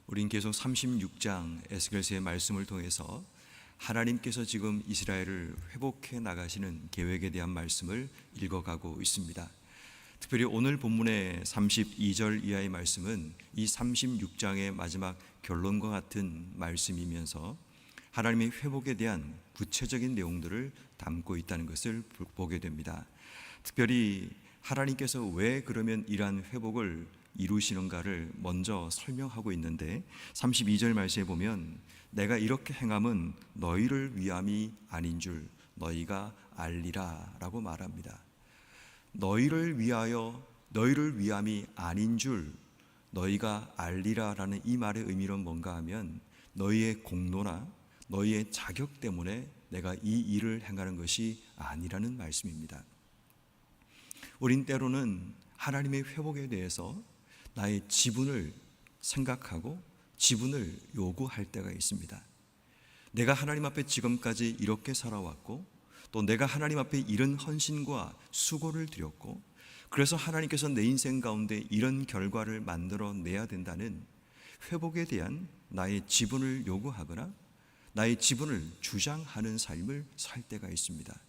우린 계속 36장 에스겔서의 말씀을 통해서 하나님께서 지금 이스라엘을 회복해 나가시는 계획에 대한 말씀을 읽어가고 있습니다. 특별히 오늘 본문의 32절 이하의 말씀은 이 36장의 마지막 결론과 같은 말씀이면서 하나님의 회복에 대한 구체적인 내용들을 담고 있다는 것을 보게 됩니다. 특별히 하나님께서 왜 그러면 이러한 회복을 이루시는가를 먼저 설명하고 있는데 32절 말씀에 보면 내가 이렇게 행함은 너희를 위함이 아닌 줄 너희가 알리라 라고 말합니다. 너희를 위함이 아닌 줄 너희가 알리라 라는 이 말의 의미는 뭔가 하면 너희의 공로나 너희의 자격 때문에 내가 이 일을 행하는 것이 아니라는 말씀입니다. 우린 때로는 하나님의 회복에 대해서 나의 지분을 생각하고 지분을 요구할 때가 있습니다. 내가 하나님 앞에 지금까지 이렇게 살아왔고 또 내가 하나님 앞에 이런 헌신과 수고를 드렸고 그래서 하나님께서 내 인생 가운데 이런 결과를 만들어내야 된다는 회복에 대한 나의 지분을 요구하거나 나의 지분을 주장하는 삶을 살 때가 있습니다.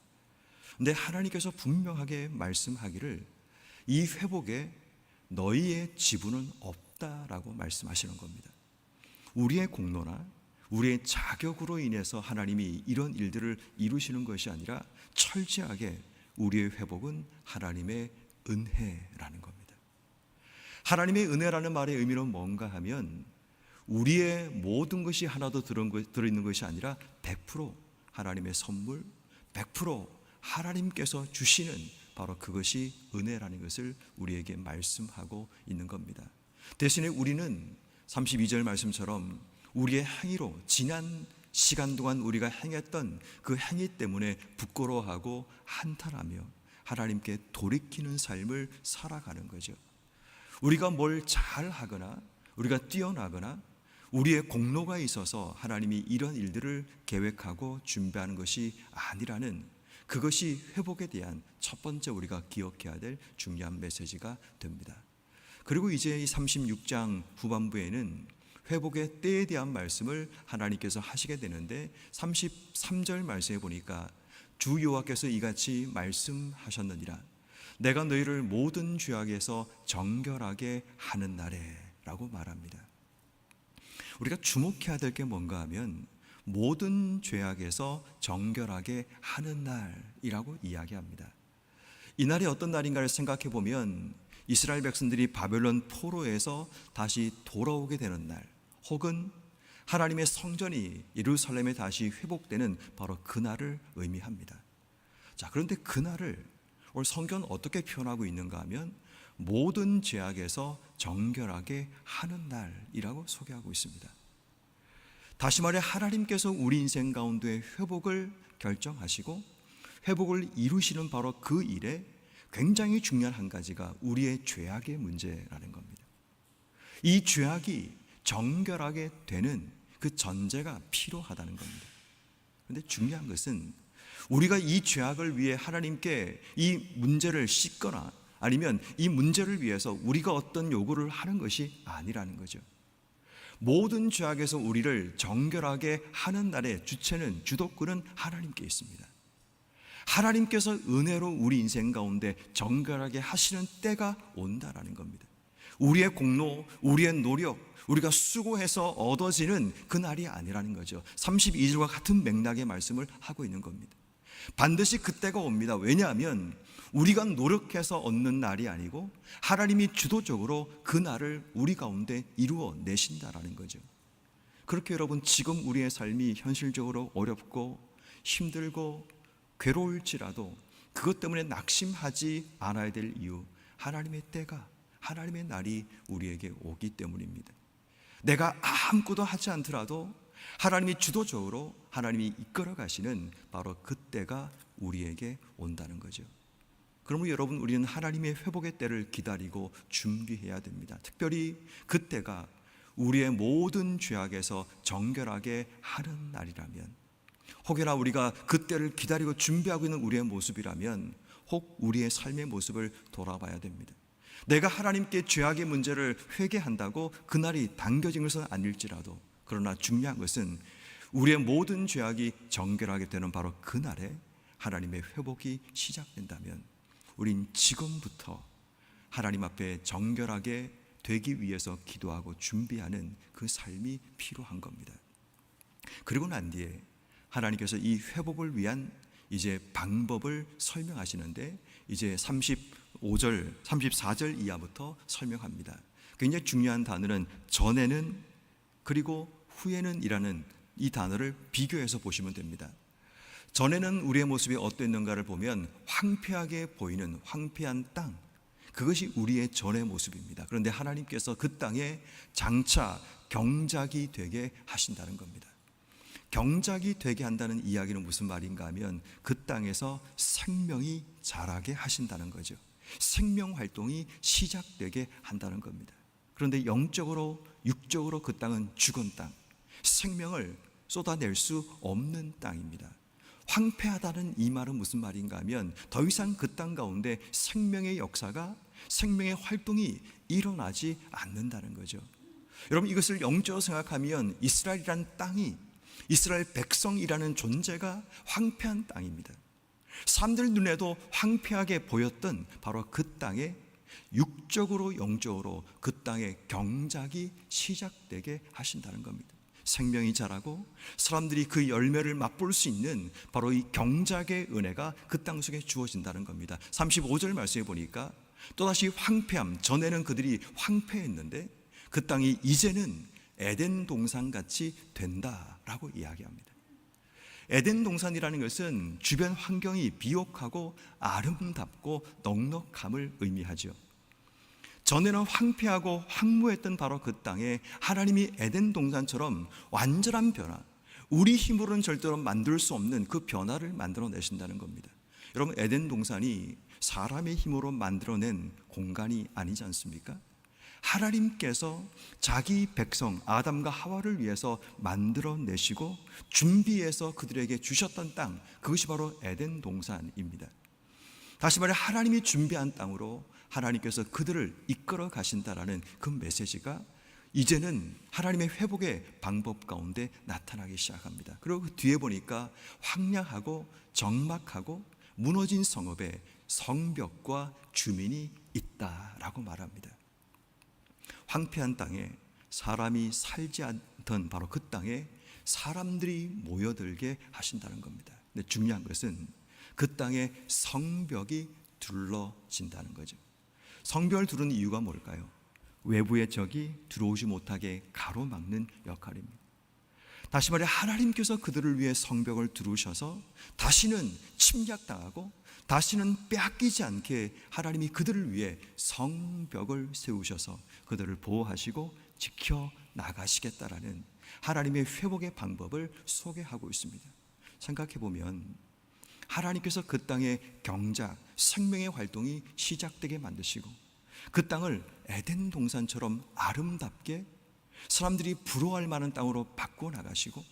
근데 하나님께서 분명하게 말씀하기를 이 회복에 너희의 지분은 없다라고 말씀하시는 겁니다. 우리의 공로나 우리의 자격으로 인해서 하나님이 이런 일들을 이루시는 것이 아니라 철저하게 우리의 회복은 하나님의 은혜라는 겁니다. 하나님의 은혜라는 말의 의미는 뭔가 하면 우리의 모든 것이 하나도 들어있는 것이 아니라 100% 하나님의 선물, 100% 하나님께서 주시는 바로 그것이 은혜라는 것을 우리에게 말씀하고 있는 겁니다. 대신에 우리는 32절 말씀처럼 우리의 행위로 지난 시간 동안 우리가 행했던 그 행위 때문에 부끄러워하고 한탄하며 하나님께 돌이키는 삶을 살아가는 거죠. 우리가 뭘 잘하거나 우리가 뛰어나거나 우리의 공로가 있어서 하나님이 이런 일들을 계획하고 준비하는 것이 아니라는 그것이 회복에 대한 첫 번째 우리가 기억해야 될 중요한 메시지가 됩니다. 그리고 이제 이 36장 후반부에는 회복의 때에 대한 말씀을 하나님께서 하시게 되는데 33절 말씀에 보니까 주 여호와께서 이같이 말씀하셨느니라 내가 너희를 모든 죄악에서 정결하게 하는 날에 라고 말합니다. 우리가 주목해야 될 게 뭔가 하면 모든 죄악에서 정결하게 하는 날이라고 이야기합니다. 이 날이 어떤 날인가를 생각해 보면 이스라엘 백성들이 바벨론 포로에서 다시 돌아오게 되는 날, 혹은 하나님의 성전이 예루살렘에 다시 회복되는 바로 그 날을 의미합니다. 자, 그런데 그 날을 오늘 성경은 어떻게 표현하고 있는가 하면 모든 죄악에서 정결하게 하는 날이라고 소개하고 있습니다. 다시 말해 하나님께서 우리 인생 가운데 회복을 결정하시고 회복을 이루시는 바로 그 일에 굉장히 중요한 한 가지가 우리의 죄악의 문제라는 겁니다. 이 죄악이 정결하게 되는 그 전제가 필요하다는 겁니다. 그런데 중요한 것은 우리가 이 죄악을 위해 하나님께 이 문제를 씻거나 아니면 이 문제를 위해서 우리가 어떤 요구를 하는 것이 아니라는 거죠. 모든 죄악에서 우리를 정결하게 하는 날의 주체는 주도권은 하나님께 있습니다. 하나님께서 은혜로 우리 인생 가운데 정결하게 하시는 때가 온다라는 겁니다. 우리의 공로, 우리의 노력, 우리가 수고해서 얻어지는 그 날이 아니라는 거죠. 32절과 같은 맥락의 말씀을 하고 있는 겁니다. 반드시 그때가 옵니다. 왜냐하면 우리가 노력해서 얻는 날이 아니고 하나님이 주도적으로 그 날을 우리 가운데 이루어 내신다라는 거죠. 그렇게 여러분 지금 우리의 삶이 현실적으로 어렵고 힘들고 괴로울지라도 그것 때문에 낙심하지 않아야 될 이유, 하나님의 때가, 하나님의 날이 우리에게 오기 때문입니다. 내가 아무것도 하지 않더라도 하나님이 주도적으로 하나님이 이끌어 가시는 바로 그때가 우리에게 온다는 거죠. 그러면 여러분 우리는 하나님의 회복의 때를 기다리고 준비해야 됩니다. 특별히 그때가 우리의 모든 죄악에서 정결하게 하는 날이라면, 혹여나 우리가 그때를 기다리고 준비하고 있는 우리의 모습이라면 혹 우리의 삶의 모습을 돌아봐야 됩니다. 내가 하나님께 죄악의 문제를 회개한다고 그날이 당겨진 것은 아닐지라도, 그러나 중요한 것은 우리의 모든 죄악이 정결하게 되는 바로 그날에 하나님의 회복이 시작된다면 우린 지금부터 하나님 앞에 정결하게 되기 위해서 기도하고 준비하는 그 삶이 필요한 겁니다. 그리고 난 뒤에 하나님께서 이 회복을 위한 이제 방법을 설명하시는데 이제 35절, 34절 이하부터 설명합니다. 굉장히 중요한 단어는 전에는 그리고 후에는 이라는 이 단어를 비교해서 보시면 됩니다. 전에는 우리의 모습이 어땠는가를 보면 황폐하게 보이는 황폐한 땅, 그것이 우리의 전의 모습입니다. 그런데 하나님께서 그 땅에 장차 경작이 되게 하신다는 겁니다. 경작이 되게 한다는 이야기는 무슨 말인가 하면 그 땅에서 생명이 자라게 하신다는 거죠. 생명 활동이 시작되게 한다는 겁니다. 그런데 영적으로 육적으로 그 땅은 죽은 땅, 생명을 쏟아낼 수 없는 땅입니다. 황폐하다는 이 말은 무슨 말인가 하면 더 이상 그 땅 가운데 생명의 역사가, 생명의 활동이 일어나지 않는다는 거죠. 여러분, 이것을 영적으로 생각하면 이스라엘이라는 땅이, 이스라엘 백성이라는 존재가 황폐한 땅입니다. 사람들 눈에도 황폐하게 보였던 바로 그 땅에 육적으로 영적으로 그 땅의 경작이 시작되게 하신다는 겁니다. 생명이 자라고 사람들이 그 열매를 맛볼 수 있는 바로 이 경작의 은혜가 그 땅 속에 주어진다는 겁니다. 35절 말씀에 보니까 또다시 황폐함, 전에는 그들이 황폐했는데 그 땅이 이제는 에덴 동산같이 된다라고 이야기합니다. 에덴 동산이라는 것은 주변 환경이 비옥하고 아름답고 넉넉함을 의미하죠. 전에는 황폐하고 황무했던 바로 그 땅에 하나님이 에덴 동산처럼 완전한 변화, 우리 힘으로는 절대로 만들 수 없는 그 변화를 만들어내신다는 겁니다. 여러분, 에덴 동산이 사람의 힘으로 만들어낸 공간이 아니지 않습니까? 하나님께서 자기 백성 아담과 하와를 위해서 만들어내시고 준비해서 그들에게 주셨던 땅, 그것이 바로 에덴 동산입니다. 다시 말해 하나님이 준비한 땅으로 하나님께서 그들을 이끌어 가신다라는 그 메시지가 이제는 하나님의 회복의 방법 가운데 나타나기 시작합니다. 그리고 그 뒤에 보니까 황량하고 적막하고 무너진 성읍에 성벽과 주민이 있다라고 말합니다. 황폐한 땅에 사람이 살지 않던 바로 그 땅에 사람들이 모여들게 하신다는 겁니다. 근데 중요한 것은 그 땅에 성벽이 둘러진다는 거죠. 성벽을 두르는 이유가 뭘까요? 외부의 적이 들어오지 못하게 가로막는 역할입니다. 다시 말해 하나님께서 그들을 위해 성벽을 두르셔서 다시는 침략당하고 다시는 빼앗기지 않게 하나님이 그들을 위해 성벽을 세우셔서 그들을 보호하시고 지켜나가시겠다라는 하나님의 회복의 방법을 소개하고 있습니다. 생각해보면 하나님께서 그 땅의 경작, 생명의 활동이 시작되게 만드시고 그 땅을 에덴 동산처럼 아름답게 사람들이 부러워할 만한 땅으로 바꿔나가시고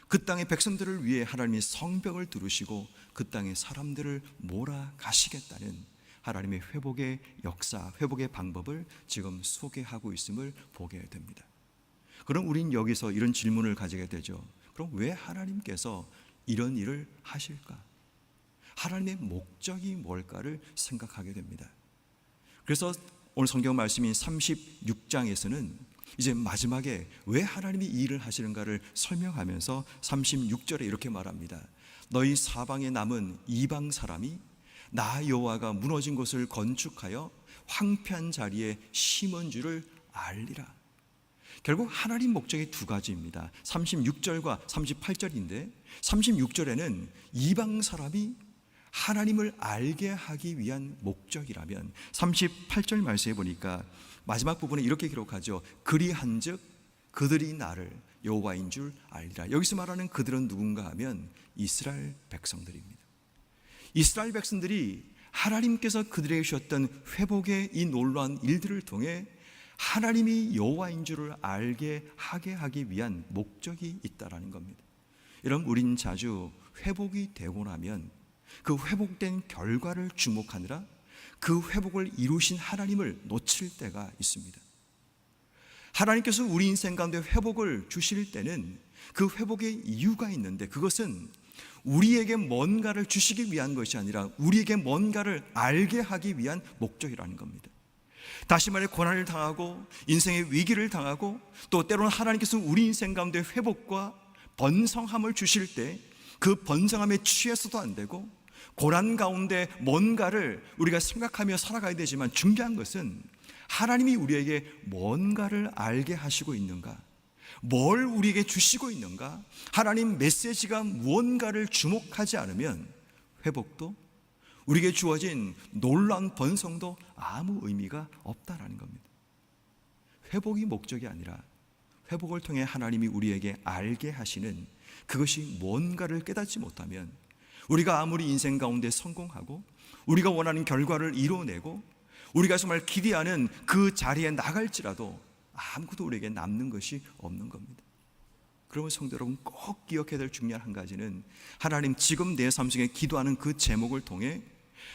그 땅의 백성들을 위해 하나님이 성벽을 두르시고 그 땅의 사람들을 몰아가시겠다는 하나님의 회복의 역사, 회복의 방법을 지금 소개하고 있음을 보게 됩니다. 그럼 우린 여기서 이런 질문을 가지게 되죠. 그럼 왜 하나님께서 이런 일을 하실까? 하나님의 목적이 뭘까를 생각하게 됩니다. 그래서 오늘 성경 말씀인 36장에서는 이제 마지막에 왜 하나님이 이 일을 하시는가를 설명하면서 36절에 이렇게 말합니다. 너희 사방에 남은 이방 사람이 나 여호와가 무너진 곳을 건축하여 황폐한 자리에 심은 줄을 알리라. 결국 하나님 목적이 두 가지입니다. 36절과 38절인데 36절에는 이방 사람이 하나님을 알게 하기 위한 목적이라면 38절 말씀해 보니까 마지막 부분에 이렇게 기록하죠. 그리한즉 그들이 나를 여호와인 줄 알리라. 여기서 말하는 그들은 누군가 하면 이스라엘 백성들입니다. 이스라엘 백성들이 하나님께서 그들에게 주셨던 회복의 이 놀라운 일들을 통해 하나님이 여호와인 줄을 알게 하게 하기 위한 목적이 있다라는 겁니다. 여러분, 우린 자주 회복이 되고 나면 그 회복된 결과를 주목하느라 그 회복을 이루신 하나님을 놓칠 때가 있습니다. 하나님께서 우리 인생 가운데 회복을 주실 때는 그 회복의 이유가 있는데, 그것은 우리에게 뭔가를 주시기 위한 것이 아니라 우리에게 뭔가를 알게 하기 위한 목적이라는 겁니다. 다시 말해, 고난을 당하고 인생의 위기를 당하고 또 때로는 하나님께서 우리 인생 가운데 회복과 번성함을 주실 때 그 번성함에 취해서도 안 되고, 고난 가운데 뭔가를 우리가 생각하며 살아가야 되지만, 중요한 것은 하나님이 우리에게 뭔가를 알게 하시고 있는가, 뭘 우리에게 주시고 있는가, 하나님 메시지가 무언가를 주목하지 않으면 회복도, 우리에게 주어진 놀라운 번성도 아무 의미가 없다라는 겁니다. 회복이 목적이 아니라 회복을 통해 하나님이 우리에게 알게 하시는 그것이 뭔가를 깨닫지 못하면, 우리가 아무리 인생 가운데 성공하고 우리가 원하는 결과를 이루어내고 우리가 정말 기대하는 그 자리에 나갈지라도 아무것도 우리에게 남는 것이 없는 겁니다. 그러면 성도 여러분, 꼭 기억해야 될 중요한 한 가지는, 하나님 지금 내 삶 속에 기도하는 그 제목을 통해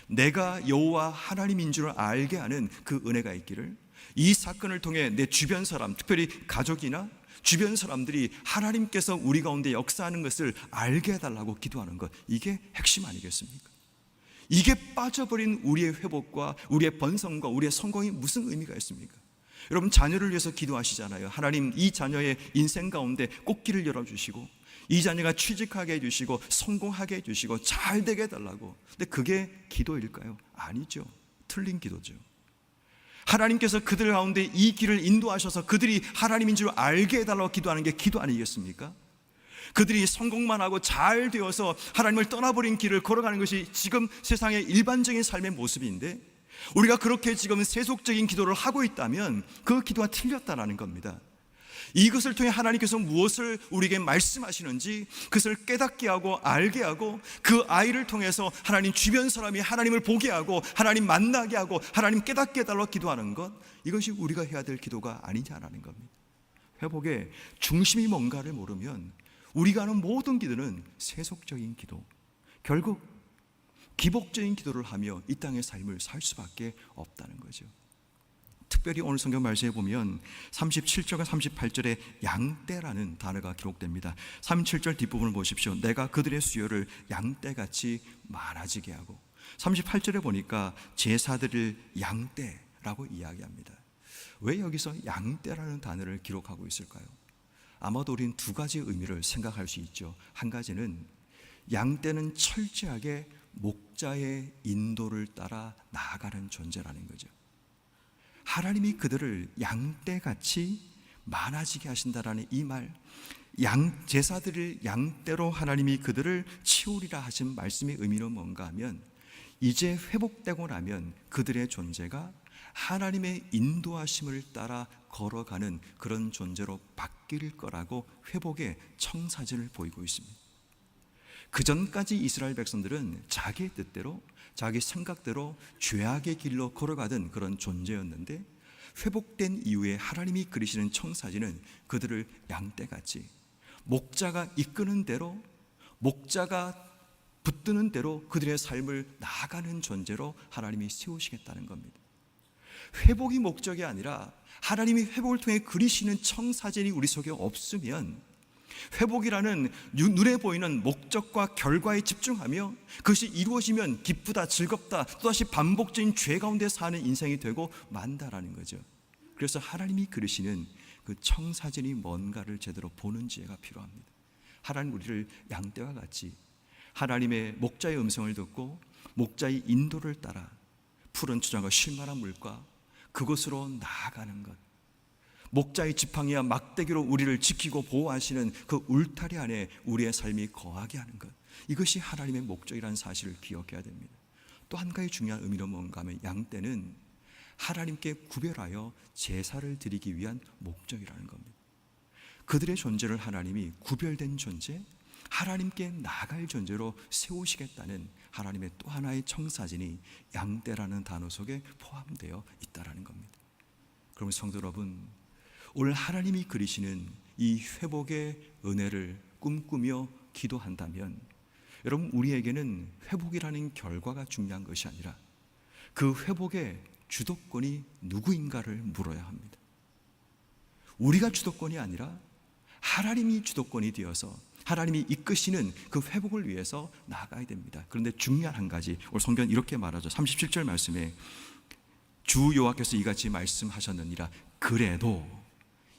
내가 여호와 하나님인 줄 알게 하는 그 은혜가 있기를, 이 사건을 통해 내 주변 사람, 특별히 가족이나 주변 사람들이 하나님께서 우리 가운데 역사하는 것을 알게 해달라고 기도하는 것, 이게 핵심 아니겠습니까? 이게 빠져버린 우리의 회복과 우리의 번성과 우리의 성공이 무슨 의미가 있습니까? 여러분, 자녀를 위해서 기도하시잖아요. 하나님, 이 자녀의 인생 가운데 꽃길을 열어주시고 이 자녀가 취직하게 해주시고 성공하게 해주시고 잘 되게 해달라고. 근데 그게 기도일까요? 아니죠. 틀린 기도죠. 하나님께서 그들 가운데 이 길을 인도하셔서 그들이 하나님인 줄 알게 해달라고 기도하는 게 기도 아니겠습니까? 그들이 성공만 하고 잘 되어서 하나님을 떠나버린 길을 걸어가는 것이 지금 세상의 일반적인 삶의 모습인데, 우리가 그렇게 지금 세속적인 기도를 하고 있다면 그 기도가 틀렸다는 겁니다. 이것을 통해 하나님께서 무엇을 우리에게 말씀하시는지 그것을 깨닫게 하고 알게 하고, 그 아이를 통해서 하나님 주변 사람이 하나님을 보게 하고 하나님 만나게 하고 하나님 깨닫게 해달라고 기도하는 것, 이것이 우리가 해야 될 기도가 아니냐라는 겁니다. 회복의 중심이 뭔가를 모르면 우리가 하는 모든 기도는 세속적인 기도, 결국 기복적인 기도를 하며 이 땅의 삶을 살 수밖에 없다는 거죠. 특별히 오늘 성경 말씀에 보면 37절과 38절에 양떼라는 단어가 기록됩니다. 37절 뒷부분을 보십시오. 내가 그들의 수요를 양떼같이 많아지게 하고, 38절에 보니까 제사드릴 양떼라고 이야기합니다. 왜 여기서 양떼라는 단어를 기록하고 있을까요? 아마도 우리는 두 가지 의미를 생각할 수 있죠. 한 가지는, 양떼는 철저하게 목자의 인도를 따라 나아가는 존재라는 거죠. 하나님이 그들을 양떼같이 많아지게 하신다라는 이 말, 제사드릴 양떼로 하나님이 그들을 치우리라 하신 말씀의 의미는 뭔가 하면, 이제 회복되고 나면 그들의 존재가 하나님의 인도하심을 따라 걸어가는 그런 존재로 바뀔 거라고 회복의 청사진을 보이고 있습니다. 그 전까지 이스라엘 백성들은 자기의 뜻대로 자기 생각대로 죄악의 길로 걸어가던 그런 존재였는데, 회복된 이후에 하나님이 그리시는 청사진은 그들을 양떼같이 목자가 이끄는 대로, 목자가 붙드는 대로 그들의 삶을 나아가는 존재로 하나님이 세우시겠다는 겁니다. 회복이 목적이 아니라 하나님이 회복을 통해 그리시는 청사진이 우리 속에 없으면, 회복이라는 눈에 보이는 목적과 결과에 집중하며 그것이 이루어지면 기쁘다, 즐겁다, 또다시 반복적인 죄 가운데 사는 인생이 되고 만다라는 거죠. 그래서 하나님이 그리시는 그 청사진이 뭔가를 제대로 보는 지혜가 필요합니다. 하나님 우리를 양떼와 같이 하나님의 목자의 음성을 듣고 목자의 인도를 따라 푸른 초장과 쉴만한 물과 그곳으로 나아가는 것, 목자의 지팡이와 막대기로 우리를 지키고 보호하시는 그 울타리 안에 우리의 삶이 거하게 하는 것, 이것이 하나님의 목적이라는 사실을 기억해야 됩니다. 또 한 가지 중요한 의미는 뭔가 하면, 양떼는 하나님께 구별하여 제사를 드리기 위한 목적이라는 겁니다. 그들의 존재를 하나님이 구별된 존재, 하나님께 나아갈 존재로 세우시겠다는 하나님의 또 하나의 청사진이 양떼라는 단어 속에 포함되어 있다는 겁니다. 그러면 성도 여러분, 오늘 하나님이 그리시는 이 회복의 은혜를 꿈꾸며 기도한다면, 여러분, 우리에게는 회복이라는 결과가 중요한 것이 아니라 그 회복의 주도권이 누구인가를 물어야 합니다. 우리가 주도권이 아니라 하나님이 주도권이 되어서 하나님이 이끄시는 그 회복을 위해서 나아가야 됩니다. 그런데 중요한 한 가지, 오늘 성경은 이렇게 말하죠. 37절 말씀에 주 여호와께서 이같이 말씀하셨느니라. 그래도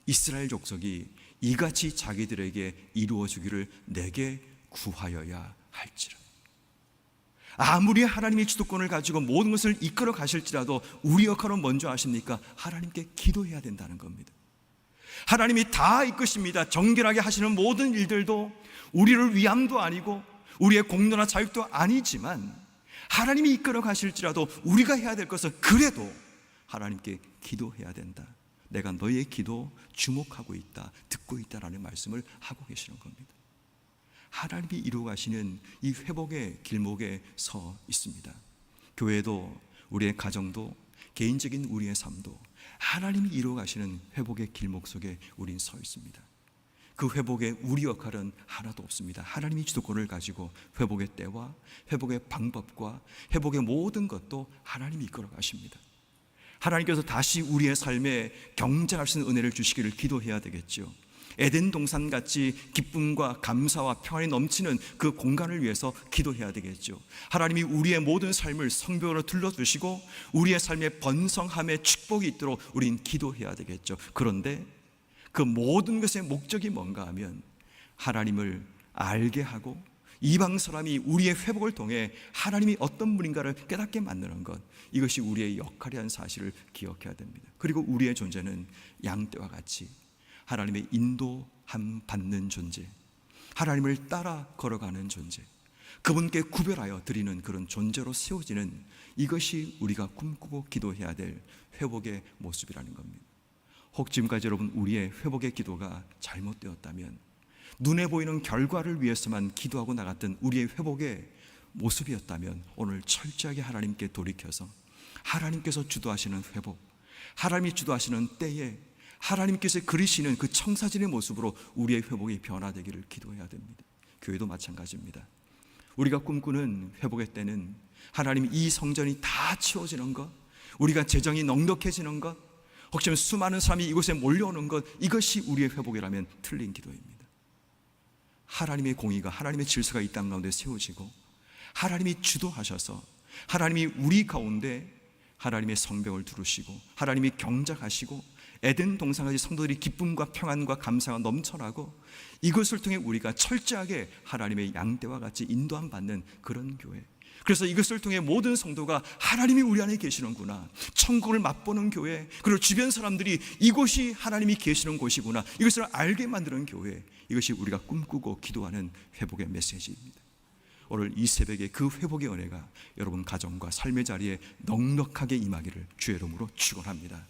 이스라엘 족속이 이같이 자기들에게 이루어주기를 내게 구하여야 할지라. 아무리 하나님이 주도권을 가지고 모든 것을 이끌어 가실지라도 우리 역할은 먼저 아십니까? 하나님께 기도해야 된다는 겁니다. 하나님이 다 이끄십니다. 정결하게 하시는 모든 일들도 우리를 위함도 아니고 우리의 공로나 자격도 아니지만 하나님이 이끌어 가실지라도 우리가 해야 될 것은 그래도 하나님께 기도해야 된다. 내가 너의 기도 주목하고 있다, 듣고 있다라는 말씀을 하고 계시는 겁니다. 하나님이 이루어 가시는 이 회복의 길목에 서 있습니다. 교회도, 우리의 가정도, 개인적인 우리의 삶도 하나님이 이루어 가시는 회복의 길목 속에 우린 서 있습니다. 그 회복에 우리 역할은 하나도 없습니다. 하나님이 주도권을 가지고 회복의 때와 회복의 방법과 회복의 모든 것도 하나님이 이끌어 가십니다. 하나님께서 다시 우리의 삶에 경쟁할 수 있는 은혜를 주시기를 기도해야 되겠죠. 에덴 동산같이 기쁨과 감사와 평안이 넘치는 그 공간을 위해서 기도해야 되겠죠. 하나님이 우리의 모든 삶을 성벽으로 둘러주시고 우리의 삶에 번성함의 축복이 있도록 우린 기도해야 되겠죠. 그런데 그 모든 것의 목적이 뭔가 하면 하나님을 알게 하고 이방 사람이 우리의 회복을 통해 하나님이 어떤 분인가를 깨닫게 만드는 것, 이것이 우리의 역할이라는 사실을 기억해야 됩니다. 그리고 우리의 존재는 양떼와 같이 하나님의 인도함 받는 존재, 하나님을 따라 걸어가는 존재, 그분께 구별하여 드리는 그런 존재로 세워지는, 이것이 우리가 꿈꾸고 기도해야 될 회복의 모습이라는 겁니다. 혹 지금까지 여러분 우리의 회복의 기도가 잘못되었다면, 눈에 보이는 결과를 위해서만 기도하고 나갔던 우리의 회복의 모습이었다면, 오늘 철저하게 하나님께 돌이켜서 하나님께서 주도하시는 회복, 하나님이 주도하시는 때에 하나님께서 그리시는 그 청사진의 모습으로 우리의 회복이 변화되기를 기도해야 됩니다. 교회도 마찬가지입니다. 우리가 꿈꾸는 회복의 때는 하나님이 이 성전이 다 채워지는 것, 우리가 재정이 넉넉해지는 것, 혹시 수많은 사람이 이곳에 몰려오는 것, 이것이 우리의 회복이라면 틀린 기도입니다. 하나님의 공의가, 하나님의 질서가 이 땅 가운데 세워지고 하나님이 주도하셔서 하나님이 우리 가운데 하나님의 성벽을 두르시고 하나님이 경작하시고 에덴 동산까지 성도들이 기쁨과 평안과 감사가 넘쳐나고 이것을 통해 우리가 철저하게 하나님의 양떼와 같이 인도함 받는 그런 교회, 그래서 이것을 통해 모든 성도가 하나님이 우리 안에 계시는구나, 천국을 맛보는 교회, 그리고 주변 사람들이 이곳이 하나님이 계시는 곳이구나, 이것을 알게 만드는 교회, 이것이 우리가 꿈꾸고 기도하는 회복의 메시지입니다. 오늘 이 새벽에 그 회복의 은혜가 여러분 가정과 삶의 자리에 넉넉하게 임하기를 주의 이름으로 축원합니다.